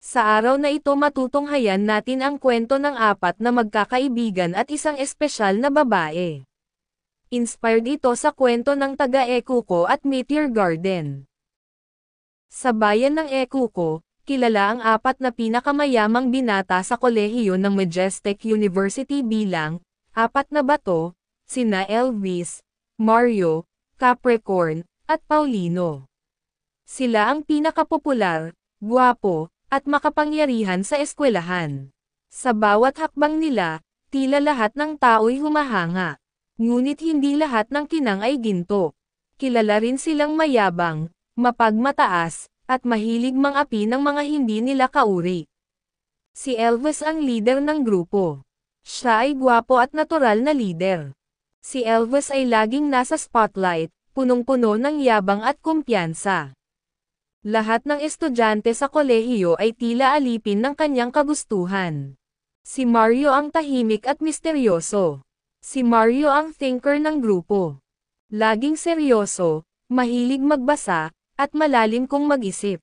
Sa araw na ito matutunghayan natin ang kwento ng apat na magkakaibigan at isang espesyal na babae. Inspired ito sa kwento ng taga-Ekuko at Meteor Garden. Sa bayan ng Ekuko, kilala ang apat na pinakamayamang binata sa kolehiyo ng Majestic University bilang, apat na bato, sina Elvis, Mario, Capricorn, at Paulino. Sila ang pinakapopular, gwapo, at makapangyarihan sa eskwelahan. Sa bawat hakbang nila, tila lahat ng tao'y humahanga. Ngunit hindi lahat ng kinang ay ginto. Kilala rin silang mayabang, mapagmataas, at mahilig mangapi ng mga hindi nila kauri. Si Elvis ang leader ng grupo. Siya ay gwapo at natural na leader. Si Elvis ay laging nasa spotlight, punong-puno ng yabang at kumpiyansa. Lahat ng estudyante sa kolehiyo ay tila alipin ng kanyang kagustuhan. Si Mario ang tahimik at misteryoso. Si Mario ang thinker ng grupo. Laging seryoso, mahilig magbasa, at malalim kung mag-isip.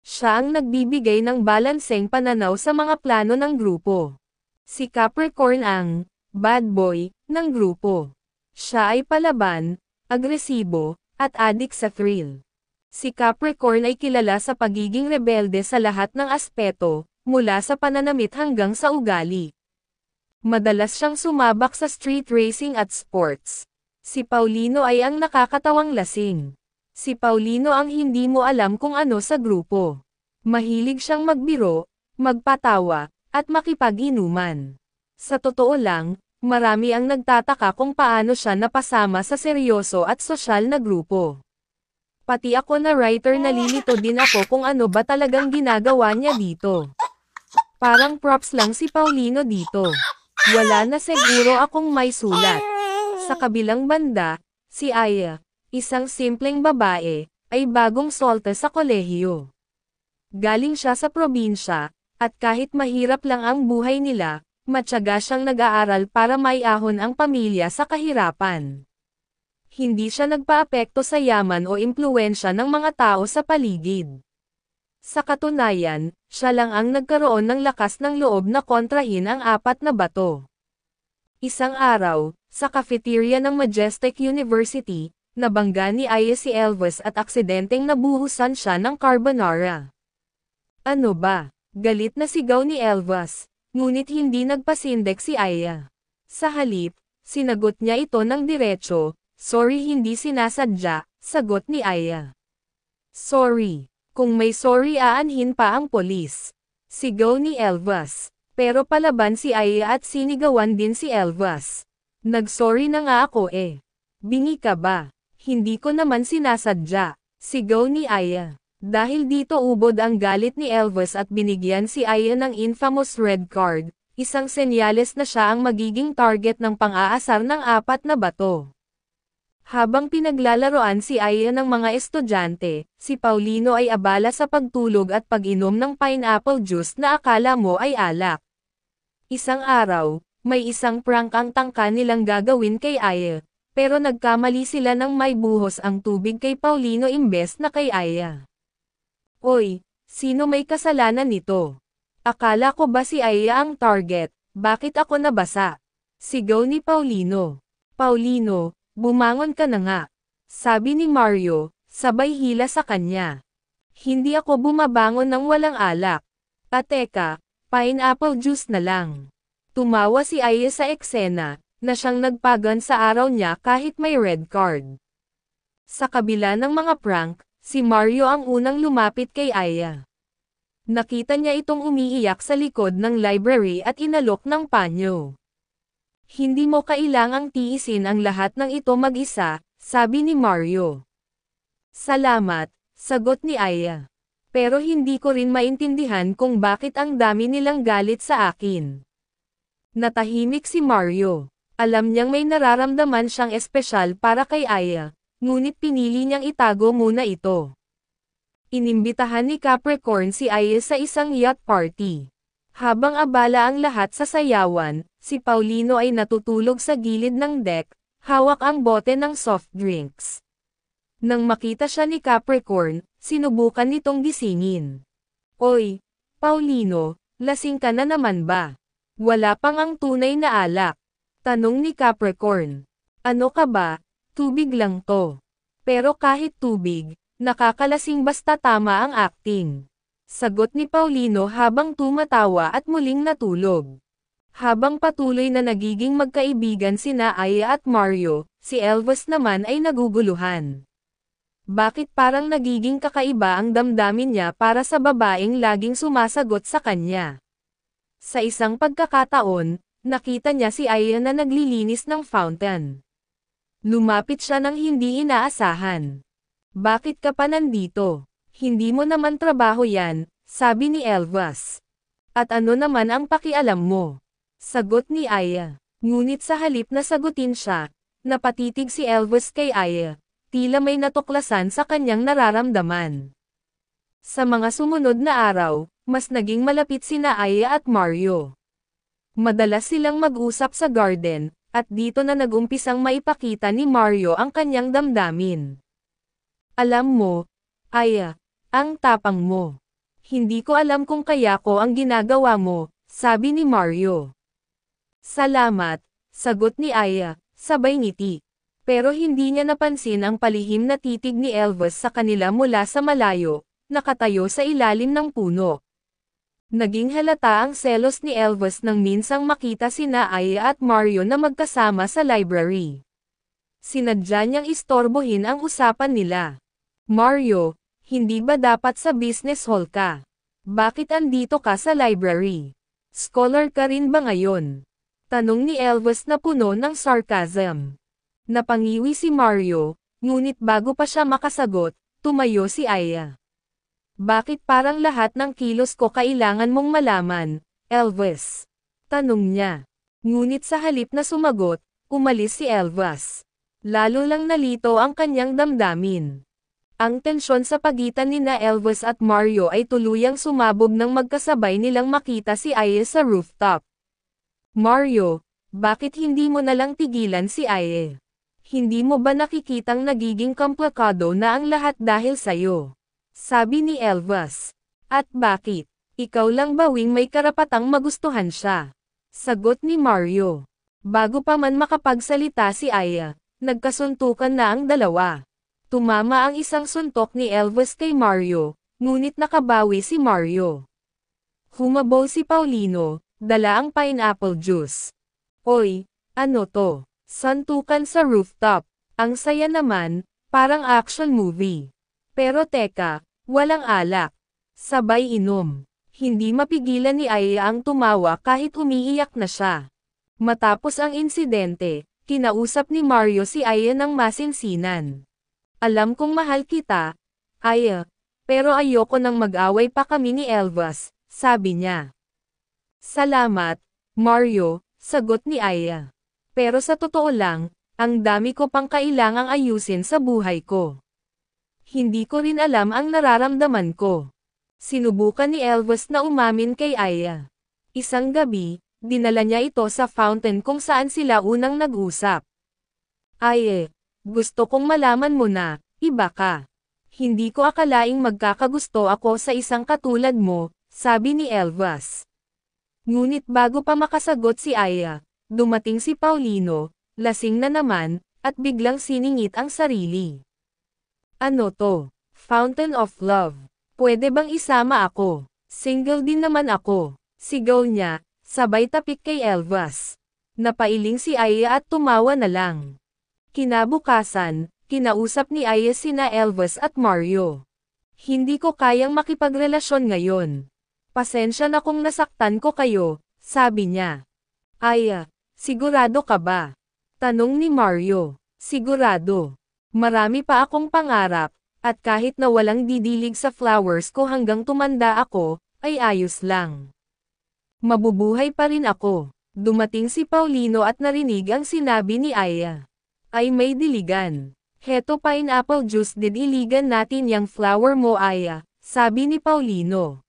Siya ang nagbibigay ng balanseng pananaw sa mga plano ng grupo. Si Capricorn ang bad boy ng grupo. Siya ay palaban, agresibo, at adik sa thrill. Si Capricorn ay kilala sa pagiging rebelde sa lahat ng aspeto, mula sa pananamit hanggang sa ugali. Madalas siyang sumabak sa street racing at sports. Si Paulino ay ang nakakatawang lasing. Si Paulino ang hindi mo alam kung ano sa grupo. Mahilig siyang magbiro, magpatawa, at makipag-inuman. Sa totoo lang, marami ang nagtataka kung paano siya napasama sa seryoso at sosyal na grupo. Pati ako na writer nalilito din ako kung ano ba talagang ginagawa niya dito. Parang props lang si Paulino dito. Wala na siguro akong may sulat. Sa kabilang banda, si Aya, isang simpleng babae, ay bagong solte sa kolehiyo. Galing siya sa probinsya, at kahit mahirap lang ang buhay nila, matyaga siyang nag-aaral para maiahon ang pamilya sa kahirapan. Hindi siya nagpaapekto sa yaman o impluwensya ng mga tao sa paligid. Sa katunayan, siya lang ang nagkaroon ng lakas ng loob na kontrahin ang apat na bato. Isang araw, sa cafeteria ng Majestic University, nabangga ni Aya si Elvis at aksidenteng nabuhusan siya ng carbonara. Ano ba? Galit na sigaw ni Elvis, ngunit hindi nagpasindek si Aya. Sa halip, sinagot niya ito ng diretso. Sorry, hindi sinasadya, sagot ni Aya. Sorry. Kung may sorry aanhin pa ang polis. Sigaw ni Elvis. Pero palaban si Aya at sinigawan din si Elvis. Nag-sorry na nga ako eh. Bingi ka ba? Hindi ko naman sinasadya. Sigaw ni Aya. Dahil dito ubod ang galit ni Elvis at binigyan si Aya ng infamous red card, isang senyales na siya ang magiging target ng pang-aasar ng apat na bato. Habang pinaglalaroan si Aya ng mga estudyante, si Paulino ay abala sa pagtulog at pag-inom ng pineapple juice na akala mo ay alak. Isang araw, may isang prank ang tangka nilang gagawin kay Aya, pero nagkamali sila ng may buhos ang tubig kay Paulino imbes na kay Aya. Oy, sino may kasalanan nito? Akala ko ba si Aya ang target, bakit ako nabasa? Sigaw ni Paulino. Paulino, bumangon ka na nga. Sabi ni Mario, sabay hila sa kanya. Hindi ako bumabangon ng walang alak. Teka, pineapple juice na lang. Tumawa si Aya sa eksena, na siyang nagpagan sa araw niya kahit may red card. Sa kabila ng mga prank, si Mario ang unang lumapit kay Aya. Nakita niya itong umiiyak sa likod ng library at inalok ng panyo. Hindi mo kailangang tiisin ang lahat ng ito mag-isa, sabi ni Mario. Salamat, sagot ni Aya. Pero hindi ko rin maintindihan kung bakit ang dami nilang galit sa akin. Natahimik si Mario. Alam niyang may nararamdaman siyang espesyal para kay Aya, ngunit pinili niyang itago muna ito. Inimbitahan ni Capricorn si Aya sa isang yacht party. Habang abala ang lahat sa sayawan, si Paulino ay natutulog sa gilid ng deck, hawak ang bote ng soft drinks. Nang makita siya ni Capricorn, sinubukan nitong gisingin. Oy, Paulino, lasing ka na naman ba? Wala pang ang tunay na alak. Tanong ni Capricorn. Ano ka ba? Tubig lang to. Pero kahit tubig, nakakalasing basta tama ang acting. Sagot ni Paulino habang tumatawa at muling natulog. Habang patuloy na nagiging magkaibigan sina Aya at Mario, si Elvis naman ay naguguluhan. Bakit parang nagiging kakaiba ang damdamin niya para sa babaeng laging sumasagot sa kanya? Sa isang pagkakataon, nakita niya si Aya na naglilinis ng fountain. Lumapit siya ng hindi inaasahan. Bakit ka pa nandito? Hindi mo naman trabaho yan, sabi ni Elvis. At ano naman ang pakialam mo? Sagot ni Aya. Ngunit sa halip na sagutin siya, napatitig si Elvis kay Aya, tila may natuklasan sa kanyang nararamdaman. Sa mga sumunod na araw, mas naging malapit sina Aya at Mario. Madalas silang mag-usap sa garden, at dito na nagumpisang maipakita ni Mario ang kanyang damdamin. Alam mo, Aya, ang tapang mo. Hindi ko alam kung kaya ko ang ginagawa mo, sabi ni Mario. Salamat, sagot ni Aya, sabay ngiti. Pero hindi niya napansin ang palihim na titig ni Elvis sa kanila mula sa malayo, nakatayo sa ilalim ng puno. Naging halata ang selos ni Elvis nang minsang makita sina Aya at Mario na magkasama sa library. Sinadya niyang istorbohin ang usapan nila. Mario, hindi ba dapat sa business hall ka? Bakit andito ka sa library? Scholar ka rin ba ngayon? Tanong ni Elvis na puno ng sarcasm. Napangiwi si Mario, ngunit bago pa siya makasagot, tumayo si Aya. Bakit parang lahat ng kilos ko kailangan mong malaman, Elvis? Tanong niya. Ngunit sa halip na sumagot, umalis si Elvis. Lalo lang nalito ang kanyang damdamin. Ang tensyon sa pagitan nina Elvis at Mario ay tuluyang sumabog nang magkasabay nilang makita si Aya sa rooftop. Mario, bakit hindi mo nalang tigilan si Aya? Hindi mo ba nakikitang nagiging komplikado na ang lahat dahil sa'yo? Sabi ni Elvis. At bakit? Ikaw lang bawing may karapatang magustuhan siya. Sagot ni Mario. Bago pa man makapagsalita si Aya, nagkasuntukan na ang dalawa. Tumama ang isang suntok ni Elvis kay Mario, ngunit nakabawi si Mario. Humabol si Paulino, dala ang pineapple juice. Oy, ano to? Suntukan sa rooftop. Ang saya naman, parang action movie. Pero teka, walang alak. Sabay inom. Hindi mapigilan ni Aya ang tumawa kahit umiiyak na siya. Matapos ang insidente, kinausap ni Mario si Aya ng masinsinan. Alam kong mahal kita, Aya, pero ayoko nang mag-away pa kami ni Elvis, sabi niya. Salamat, Mario, sagot ni Aya. Pero sa totoo lang, ang dami ko pang kailangang ayusin sa buhay ko. Hindi ko rin alam ang nararamdaman ko. Sinubukan ni Elvis na umamin kay Aya. Isang gabi, dinala niya ito sa fountain kung saan sila unang nag-usap. Aya, gusto kong malaman mo na, iba ka. Hindi ko akalaing magkakagusto ako sa isang katulad mo, sabi ni Elvis. Ngunit bago pa makasagot si Aya, dumating si Paulino, lasing na naman, at biglang siningit ang sarili. Ano to? Fountain of Love. Pwede bang isama ako? Single din naman ako. Sigaw niya, sabay tapik kay Elvis. Napailing si Aya at tumawa na lang. Kinabukasan, kinausap ni Aya sina Elvis at Mario. Hindi ko kayang makipagrelasyon ngayon. Pasensya na kung nasaktan ko kayo, sabi niya. Aya, sigurado ka ba? Tanong ni Mario. Sigurado. Marami pa akong pangarap, at kahit na walang didilig sa flowers ko hanggang tumanda ako, ay ayos lang. Mabubuhay pa rin ako. Dumating si Paulino at narinig ang sinabi ni Aya. Ay may diligan. Heto pineapple juice didiligan natin yang flower mo Aya, sabi ni Paulino.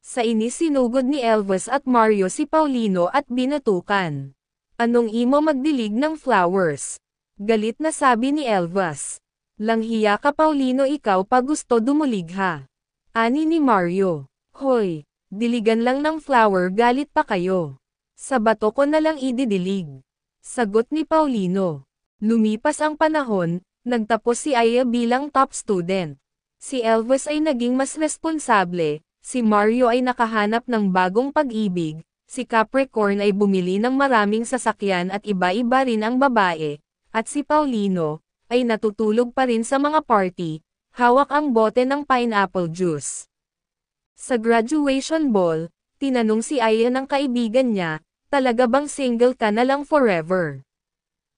Sa inis sinugod ni Elvis at Mario si Paulino at binatukan. Anong imo magdilig ng flowers? Galit na sabi ni Elvis. Langhiya ka Paulino ikaw pa gusto dumulig ha. Ani ni Mario. Hoy, Diligan lang ng flower galit pa kayo. Sa bato ko na lang ididilig. Sagot ni Paulino. Lumipas ang panahon, nagtapos si Aya bilang top student. Si Elvis ay naging mas responsable, si Mario ay nakahanap ng bagong pag-ibig, si Capricorn ay bumili ng maraming sasakyan at iba-iba rin ang babae, at si Paulino, ay natutulog pa rin sa mga party, hawak ang bote ng pineapple juice. Sa graduation ball, tinanong si Aya ng kaibigan niya, talaga bang single ka na lang forever?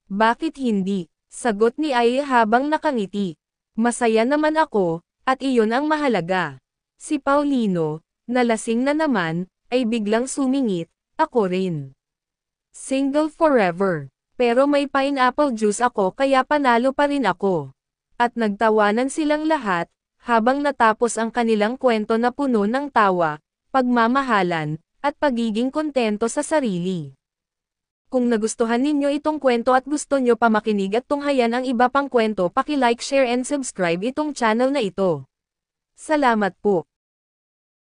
Bakit hindi? Sagot ni Aya habang nakangiti. Masaya naman ako, at iyon ang mahalaga. Si Paulino, nalasing na naman, ay biglang sumingit, ako rin. Single forever. Pero may pineapple juice ako kaya panalo pa rin ako. At nagtawanan silang lahat, habang natapos ang kanilang kwento na puno ng tawa, pagmamahalan, at pagiging kontento sa sarili. Kung nagustuhan ninyo itong kwento at gusto nyo pa makinig at tunghayan ang iba pang kwento, paki-like, share and subscribe itong channel na ito. Salamat po.